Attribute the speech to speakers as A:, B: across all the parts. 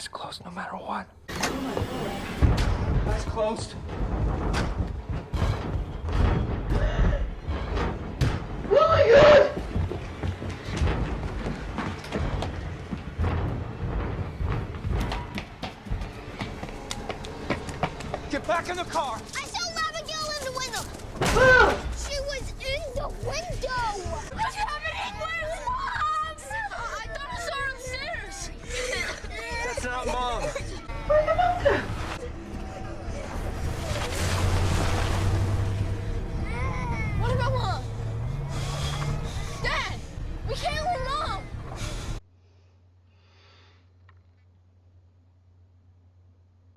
A: Eyes closed no matter what. Eyes closed.
B: Oh my God!
A: Get back in the car.
C: I saw Abigail in the window.
B: Ah!
C: She was in the window. What's happening? Where's Mom? I thought I saw her upstairs.
A: That's not Mom.
B: Where'd the mom go?
C: What about Mom? Dad, we can't leave Mom.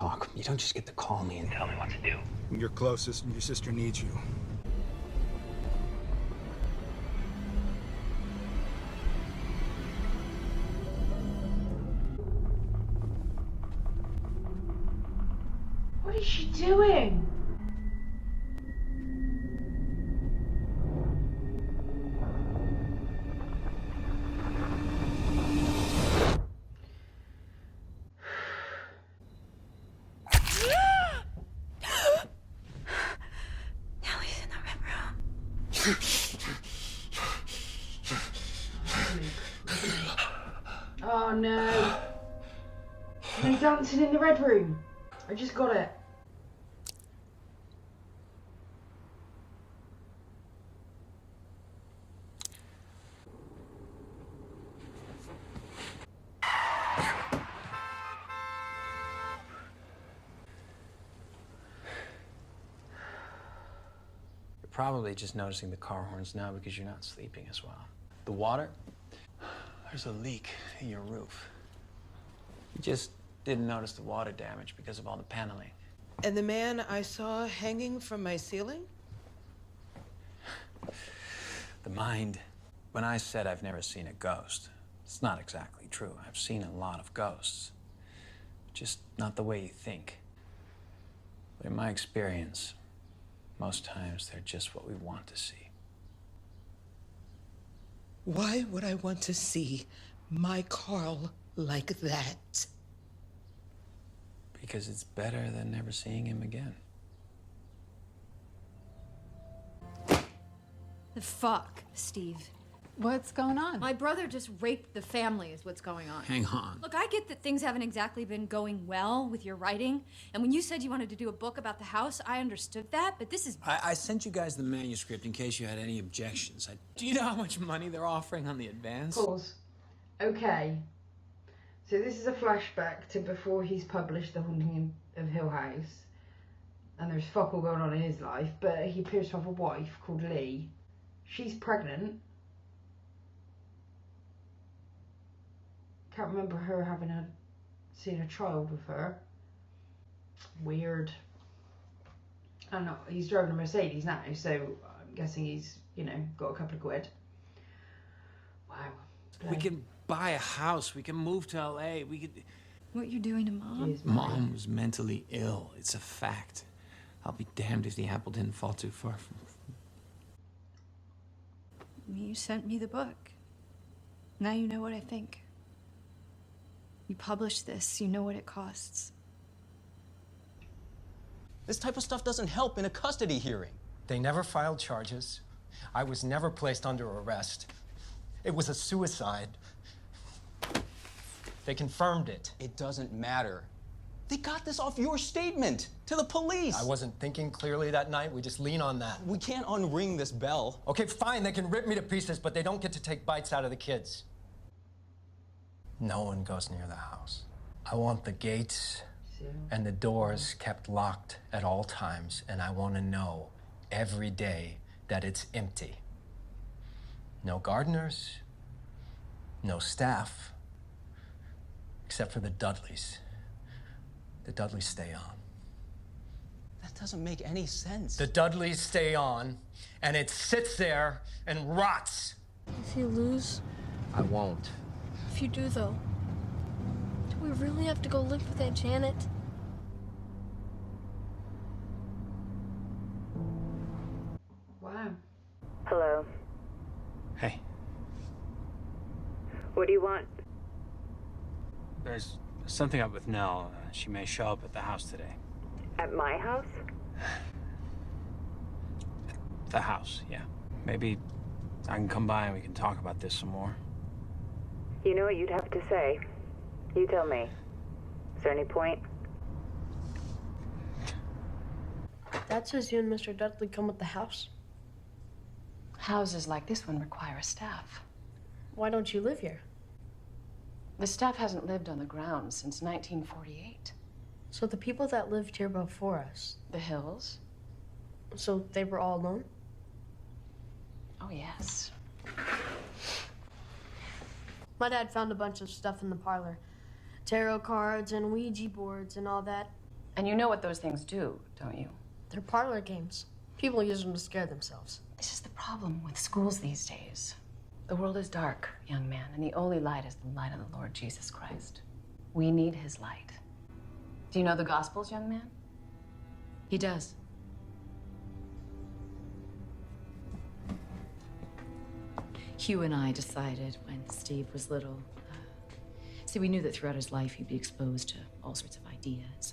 A: Talk. You don't just get to call me and tell me what to do.
D: You're closest and your sister needs you.
B: What is she doing?
C: Now he's in the red room.
B: Oh no. They're dancing in the red room. I just got it.
E: You're probably just noticing the car horns now because you're not sleeping as well. The water? There's a leak in your roof. You just didn't notice the water damage because of all the paneling.
F: And the man I saw hanging from my ceiling?
E: The mind. When I said I've never seen a ghost, it's not exactly true. I've seen a lot of ghosts. Just not the way you think. But in my experience, most times they're just what we want to see.
F: Why would I want to see my Carl like that?
E: Because it's better than never seeing him again.
G: The fuck, Steve?
H: What's going on?
G: My brother just raped the family is what's going on.
E: Hang on.
G: Look, I get that things haven't exactly been going well with your writing. And when you said you wanted to do a book about the house, I understood that, but this is...
E: I sent you guys the manuscript in case you had any objections. Do you know how much money they're offering on the advance?
B: Pause. Okay. So this is a flashback to before he's published The Haunting of Hill House. And there's fuck all going on in his life, but he appears to have a wife called Lee. She's pregnant. Can't remember her having seen a child with her. Weird. I don't know. He's driving a Mercedes now, so I'm guessing he's, got a couple of quid. Wow.
E: We can buy a house. We can move to LA. We could...
G: What you're doing to Mom?
B: He is married.
E: Mom was mentally ill. It's a fact. I'll be damned if the apple didn't fall too far from...
G: You sent me the book. Now you know what I think. You published this, you know what it costs.
I: This type of stuff doesn't help in a custody hearing.
A: They never filed charges. I was never placed under arrest. It was a suicide. They confirmed it.
I: It doesn't matter. They got this off your statement to the police.
A: I wasn't thinking clearly that night. We just lean on that.
I: We can't unring this bell.
A: Okay, fine. They can rip me to pieces, but they don't get to take bites out of the kids. No one goes near the house. I want the gates and the doors kept locked at all times, and I want to know every day that it's empty. No gardeners, no staff, except for the Dudleys. The Dudleys stay on.
I: That doesn't make any sense.
A: The Dudleys stay on, and it sits there and rots.
C: If you lose,
A: I won't.
C: if you do though, do we really have to go live with Aunt Janet?
B: Wow.
J: Hello.
E: Hey,
J: What do you want?
E: there's Something up with Nell. She may show up at the house today.
H: At my house?
E: The house, yeah. Maybe I can come by and we can talk about this some more.
H: You know what you'd have to say. You tell me. Is there any point?
J: Dad says you and Mr. Dudley come with the house.
K: Houses like this one require a staff.
J: Why don't you live here?
K: The staff hasn't lived on the grounds since 1948.
J: So the people that lived here before us,
K: The Hills?
J: so they were all alone?
K: Oh, yes.
J: My dad found a bunch of stuff in the parlor. Tarot cards and Ouija boards and all that.
K: And you know what those things do, don't you?
J: They're parlor games. People use them to scare themselves.
K: This is the problem with schools these days. The world is dark, young man, and the only light is the light of the Lord Jesus Christ. We need his light. Do you know the Gospels, young man?
G: He does. Hugh and I decided when Steve was little. See, we knew that throughout his life he'd be exposed to all sorts of ideas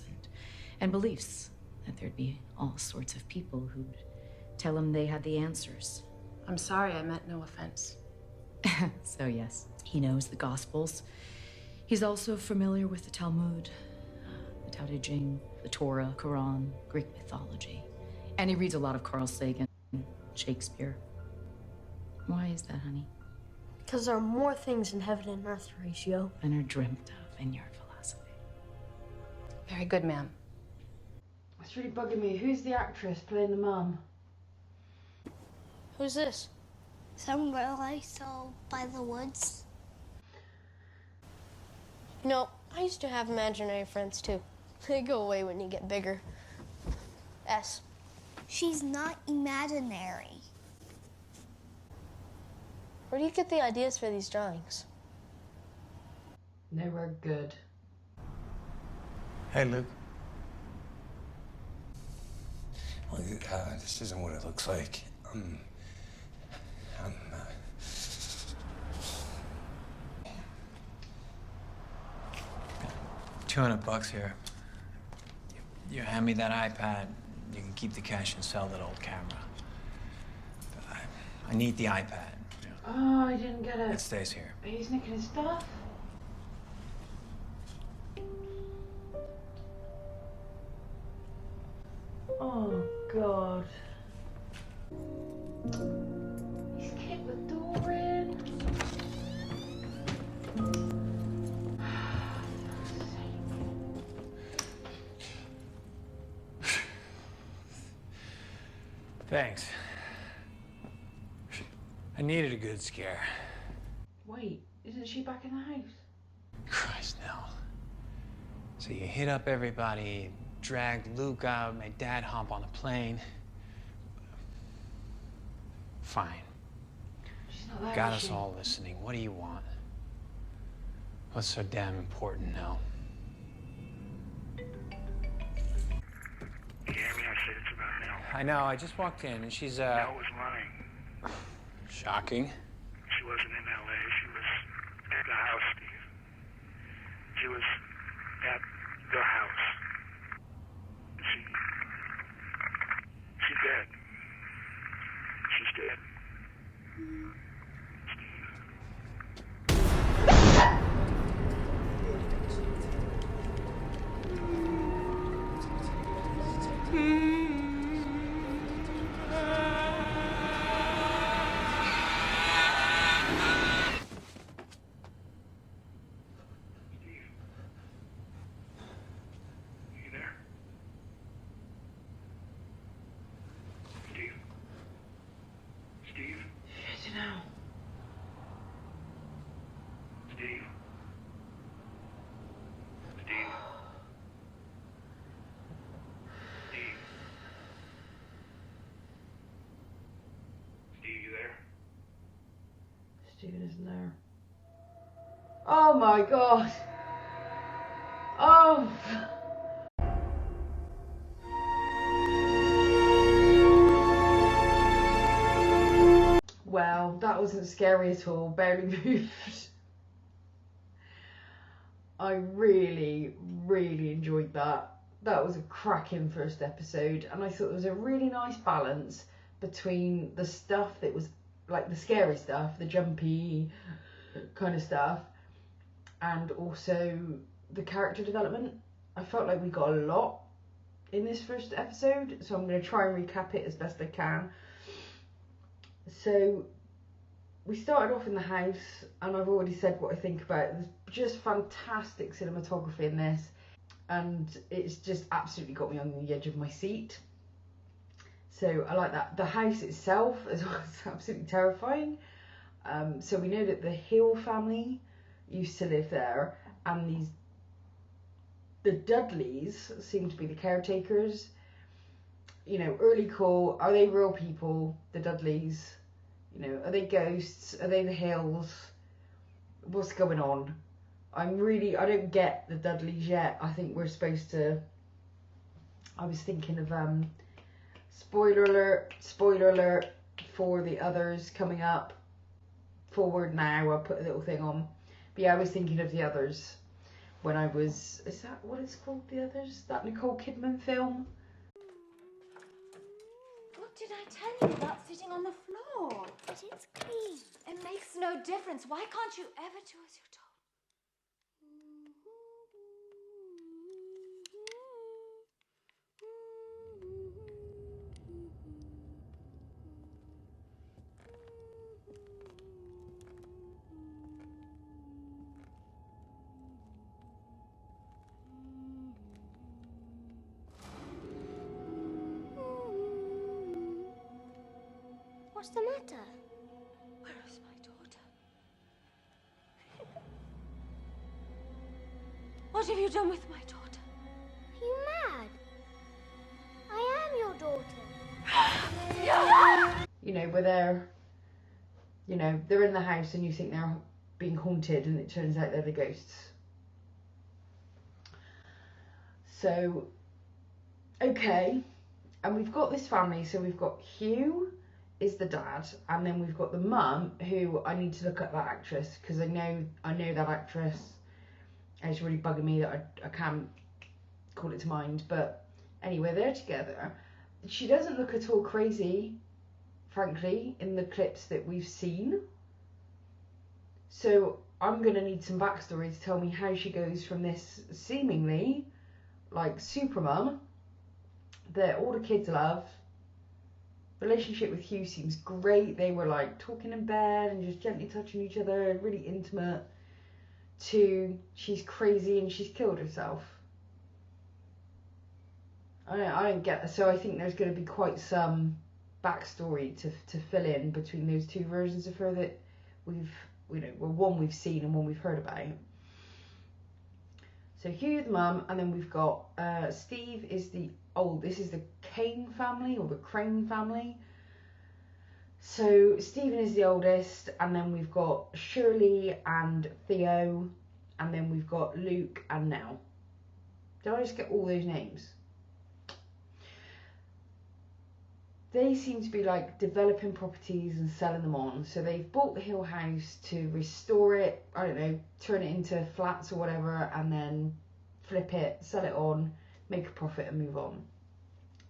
G: and beliefs, that there'd be all sorts of people who'd tell him they had the answers.
K: I'm sorry, I meant no offense.
G: So yes, he knows the Gospels. He's also familiar with the Talmud, the Tao Te Ching, the Torah, Quran, Greek mythology. And he reads a lot of Carl Sagan, Shakespeare. Why is that, honey?
J: Because there are more things in heaven and earth, Horatio.
G: Than are dreamt of in your philosophy.
K: Very good, ma'am.
B: It's really bugging me. Who's the actress playing the mum?
J: Who's this?
C: Some girl I saw by the woods.
J: You know, I used to have imaginary friends too. They go away when you get bigger. S.
C: She's not imaginary.
J: Where do you get the ideas for these drawings?
B: They were good.
L: Hey, Luke. Well, this isn't what it looks like. I'm
E: 200 bucks here. You hand me that iPad, you can keep the cash and sell that old camera. I need the iPad.
B: Oh, I didn't get it.
E: It stays here.
B: He's nicking his stuff. Oh, God. He's kicked the door in.
E: Thanks. I needed a good scare.
B: Wait, isn't she back in the house?
E: Christ, no. So you hit up everybody, dragged Luke out, made Dad hop on a plane. Fine.
B: She's not there,
E: Got
B: is
E: us
B: she?
E: all listening. What do you want? What's so damn important now?
D: Yeah, I said it's about Nell.
E: I know, I just walked in and she's,
D: Nell was lying.
E: Shocking.
D: She wasn't in L.A. She was at the house, Steve. She was at the house. She's dead. She's dead.
B: Steven isn't there. Oh my God. Oh. Well, that wasn't scary at all. Barely moved. I really, really enjoyed that. That was a cracking first episode, and I thought there was a really nice balance between the stuff that was like the scary stuff, the jumpy kind of stuff, and also the character development. I felt like we got a lot in this first episode, so I'm going to try and recap it as best I can. So we started off in the house, and I've already said what I think about it. There's just fantastic cinematography in this, and it's just absolutely got me on the edge of my seat. So I like that. The house itself as well is absolutely terrifying. So we know that the Hill family used to live there, and the Dudleys seem to be the caretakers. You know, early call, are they real people, the Dudleys? You know, are they ghosts? Are they the Hills? What's going on? I don't get the Dudleys yet. I think we're supposed to... I was thinking of, spoiler alert for the others coming up. Forward now, I'll put a little thing on. But yeah, I was thinking of the others when I was... Is that what it's called, the others? That Nicole Kidman film?
M: What did I tell you about sitting on the floor?
C: But it's clean.
M: It makes no difference. Why can't you ever do as you're told?
C: What's the matter?
M: Where is my daughter? What have you done with my daughter?
C: Are you mad? I am your daughter.
B: You know, where they're... You know, they're in the house and you think they're being haunted, and it turns out they're the ghosts. So, okay. And we've got this family, so we've got Hugh is the dad, and then we've got the mum, who I need to look at that actress, because I know that actress, and it's really bugging me that I can't call it to mind. But anyway, they're together. She doesn't look at all crazy, frankly, in the clips that we've seen. So I'm going to need some backstory to tell me how she goes from this seemingly like super mum that all the kids love. Relationship with Hugh seems great. They were like talking in bed and just gently touching each other, really intimate, to she's crazy and she's killed herself. I don't get it. So I think there's going to be quite some backstory to fill in between those two versions of her that one we've seen and one we've heard about. So Hugh, the mum, and then we've got Steve is this is the Kane family, or the Crane family. So Stephen is the oldest, and then we've got Shirley and Theo, and then we've got Luke and Nell. Did I just get all those names? They seem to be like developing properties and selling them on. So they've bought the Hill house to restore it, I don't know, turn it into flats or whatever, and then flip it, sell it on, make a profit and move on.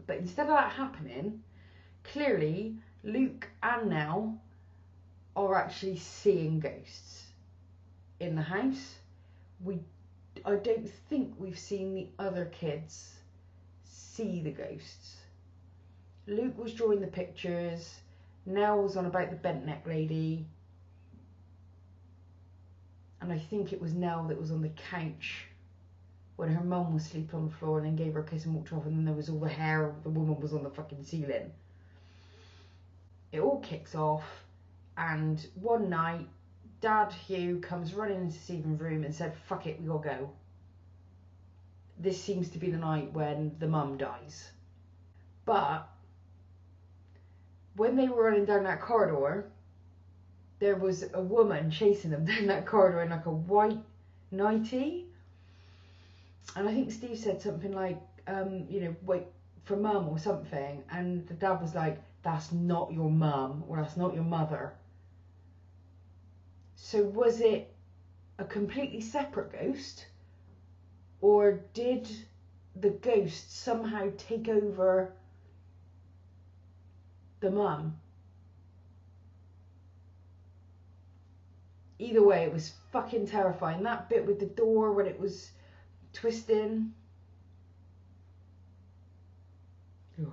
B: But instead of that happening, clearly Luke and Nell are actually seeing ghosts in the house. I don't think we've seen the other kids see the ghosts. Luke was drawing the pictures. Nell was on about the bent neck lady. And I think it was Nell that was on the couch when her mum was sleeping on the floor, and then gave her a kiss and walked off, and then there was all the hair of the woman was on the fucking ceiling. It all kicks off, and one night Dad Hugh comes running into Stephen's room and said, fuck it, we gotta go. This seems to be the night when the mum dies. But when they were running down that corridor, there was a woman chasing them down that corridor in like a white nightie. And I think Steve said something like, wait for mum or something. And the dad was like, that's not your mum, or that's not your mother. So was it a completely separate ghost, Or did the ghost somehow take over the mum? Either way, it was fucking terrifying. That bit with the door when it was twisting. Ugh.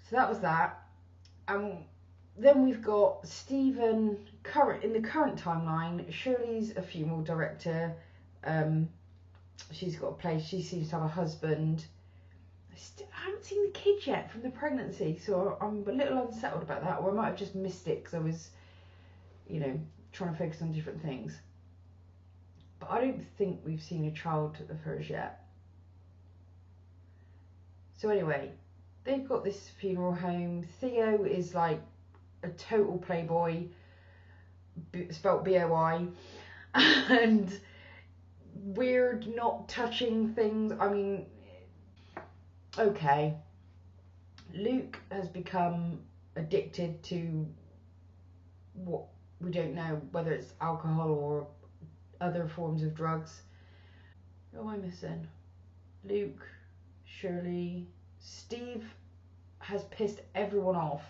B: So that was that. Then we've got Stephen, in the current timeline. Shirley's a funeral director. She's got a place. She seems to have a husband. I haven't seen the kid yet from the pregnancy, so I'm a little unsettled about that. Or I might have just missed it because I was, trying to focus on different things. But I don't think we've seen a child of hers yet. So anyway, they've got this funeral home. Theo is like a total playboy, spelt B-O-I, and weird, not touching things. I mean, okay. Luke has become addicted to what we don't know, whether it's alcohol or other forms of drugs. Who am I missing? Luke, Shirley, Steve has pissed everyone off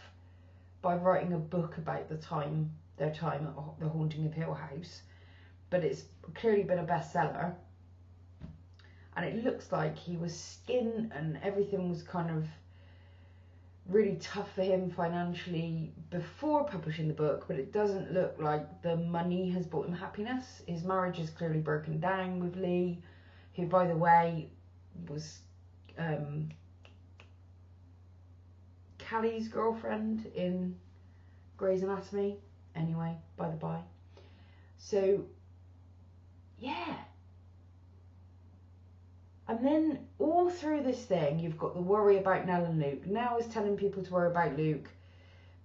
B: by writing a book about their time at the Haunting of Hill House, but it's clearly been a bestseller, and it looks like he was skin and everything was kind of really tough for him financially before publishing the book, but it doesn't look like the money has brought him happiness. His marriage is clearly broken down with Lee, who, by the way, was Callie's girlfriend in Grey's Anatomy. Anyway, by the by. So, yeah. And then all through this thing, you've got the worry about Nell and Luke. Nell is telling people to worry about Luke,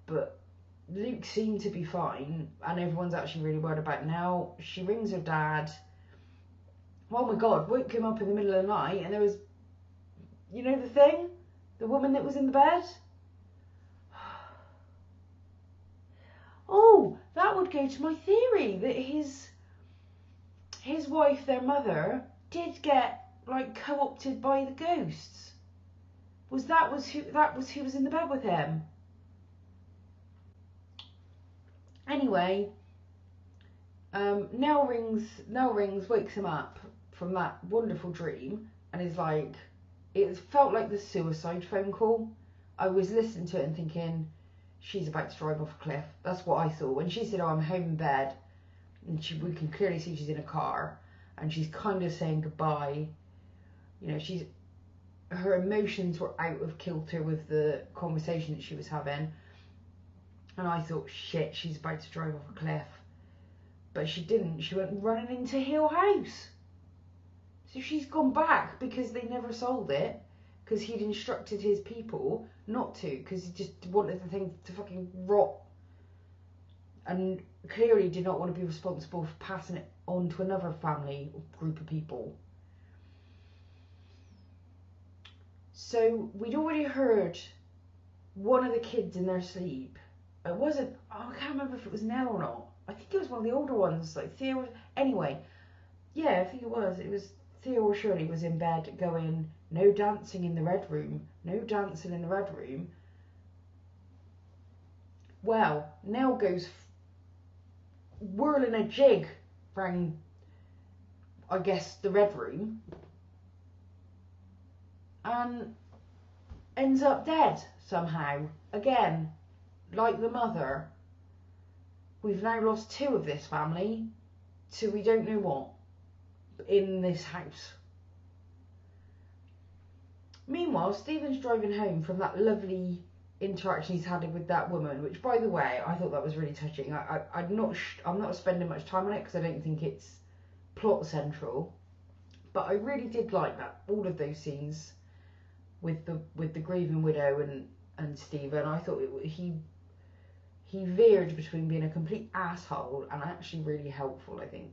B: but Luke seemed to be fine, and everyone's actually really worried about Nell. She rings her dad. Oh my God, woke him up in the middle of the night, and there was, the thing? The woman that was in the bed? Oh, that would go to my theory that his wife, their mother, did get co-opted by the ghosts. Was who was in the bed with him? Anyway, Nell rings, wakes him up from that wonderful dream, and is like, it felt like the suicide phone call. I was listening to it and thinking, she's about to drive off a cliff. That's what I thought. When she said, oh, I'm home in bed, and we can clearly see she's in a car, and she's kind of saying goodbye. Her emotions were out of kilter with the conversation that she was having. And I thought, shit, she's about to drive off a cliff. But she didn't. She went running into Hill House. So she's gone back because they never sold it. Because he'd instructed his people not to. Because he just wanted the thing to fucking rot. And clearly did not want to be responsible for passing it on to another family or group of people. So we'd already heard one of the kids in their sleep. It wasn't, I can't remember if it was Nell or not. I think it was one of the older ones, like Theo. Anyway, yeah, I think it was. It was Theo or Shirley was in bed going, no dancing in the red room, no dancing in the red room. Well, Nell goes whirling a jig around, I guess, the red room, and ends up dead somehow. Again, like the mother. We've now lost two of this family to we don't know what in this house. Meanwhile, Stephen's driving home from that lovely interaction he's had with that woman, which, by the way, I thought that was really touching. I'm not spending much time on it because I don't think it's plot central, but I really did like that, all of those scenes with the grieving widow and Stephen. I thought he veered between being a complete asshole and actually really helpful, I think,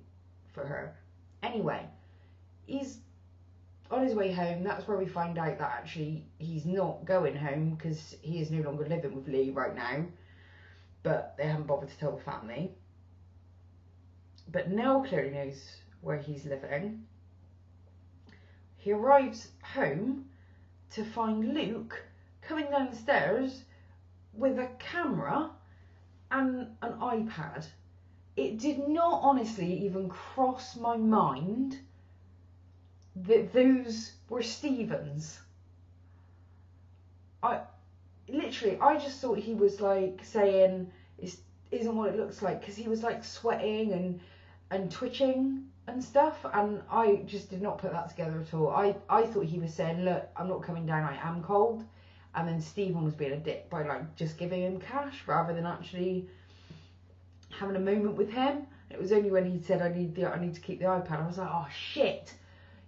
B: for her. Anyway, he's on his way home. That's where we find out that actually he's not going home because he is no longer living with Lee right now, but they haven't bothered to tell the family. But Nell clearly knows where he's living. he arrives home to find Luke coming down the stairs with a camera and an iPad. It did not honestly even cross my mind that those were Stephen's. I just thought he was like saying it isn't what it looks like, because he was like sweating and twitching and stuff, and I just did not put that together at all. I thought he was saying, look, I'm not coming down, I am cold, and then Stephen was being a dick by like just giving him cash rather than actually having a moment with him. It was only when he said I need to keep the iPad, I was like, oh shit,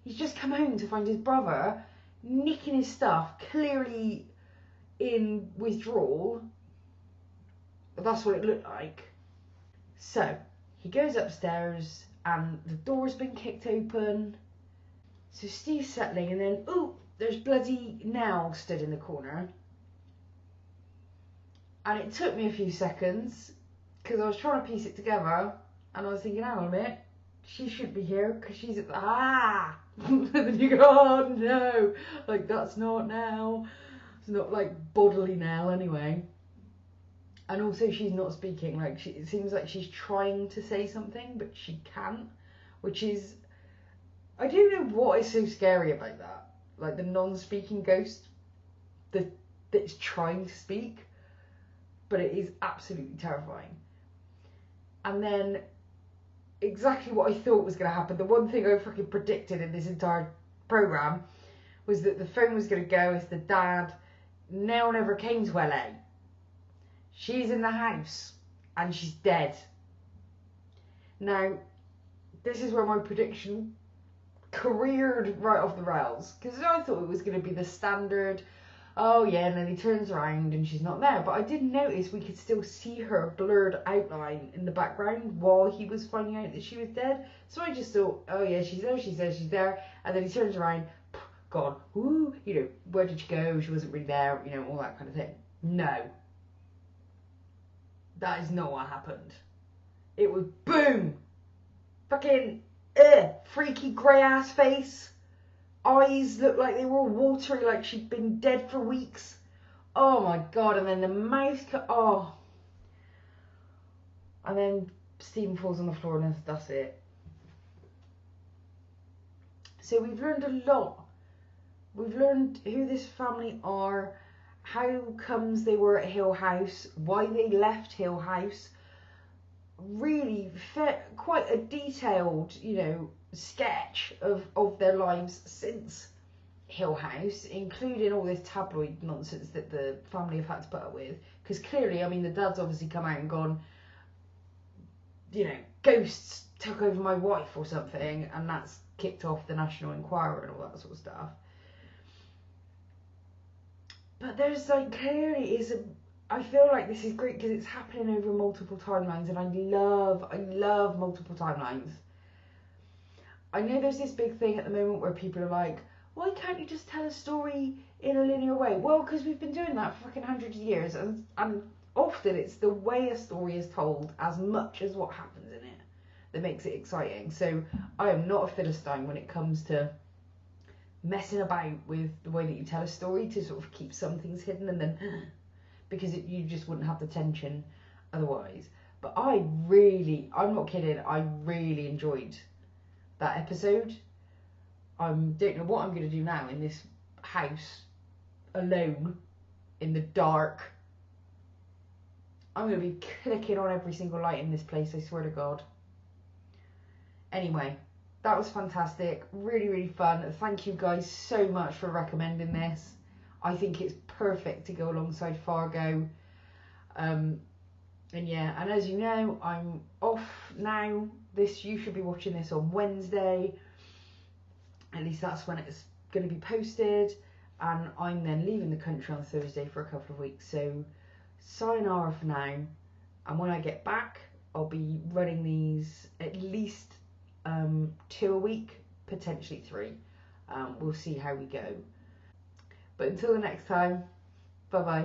B: he's just come home to find his brother nicking his stuff, clearly in withdrawal. That's what it looked like. So he goes upstairs and the door's been kicked open, so Steve's settling, and then there's bloody Nell stood in the corner, and it took me a few seconds because I was trying to piece it together, and I was thinking, hang on a minute, she should be here because she's at the and then you go, oh no, like that's not Nell. It's not like bodily Nell anyway. And also she's not speaking, like it seems like she's trying to say something but she can't, which is, I don't know what is so scary about that, like the non-speaking ghost that's trying to speak, but it is absolutely terrifying. And then exactly what I thought was going to happen, the one thing I fucking predicted in this entire programme was that the phone was going to go as the dad. Nell never came to LA. She's in the house and she's dead. Now, this is where my prediction careered right off the rails, because I thought it was going to be the standard, oh yeah, and then he turns around and she's not there. But I did notice we could still see her blurred outline in the background while he was finding out that she was dead. So I just thought, oh yeah, she's there, she's there, she's there. And then he turns around, gone, ooh, you know, where did she go? She wasn't really there, you know, all that kind of thing. No. That is not what happened. It was boom! Fucking, freaky grey ass face. Eyes looked like they were all watery, like she'd been dead for weeks. Oh my god, and then the mouth, and then Stephen falls on the floor and that's it. So we've learned a lot. We've learned who this family are, how comes they were at Hill House, why they left Hill House. Really quite a detailed, you know, sketch of their lives since Hill House, including all this tabloid nonsense that the family have had to put up with. Because clearly, I mean, the dad's obviously come out and gone, you know, ghosts took over my wife or something, and that's kicked off the National Enquirer and all that sort of stuff. But there's like, clearly I feel like this is great because it's happening over multiple timelines, and I love multiple timelines. I know there's this big thing at the moment where people are like, why can't you just tell a story in a linear way? Well, because we've been doing that for fucking hundreds of years, and often it's the way a story is told as much as what happens in it that makes it exciting. So I am not a Philistine when it comes to messing about with the way that you tell a story to sort of keep some things hidden, and then because you just wouldn't have the tension otherwise. But I'm not kidding, I really enjoyed that episode. I don't know what I'm going to do now in this house alone in the dark. I'm going to be clicking on every single light in this place, I swear to God. Anyway, that was fantastic, really fun. Thank you guys so much for recommending this. I think it's perfect to go alongside Fargo. And yeah, and as you know, I'm off now. You should be watching this on Wednesday. At least that's when it's going to be posted. And I'm then leaving the country on Thursday for a couple of weeks. So sayonara for now. And when I get back, I'll be running these at least 2 a week, potentially 3. We'll see how we go. But until the next time, bye bye.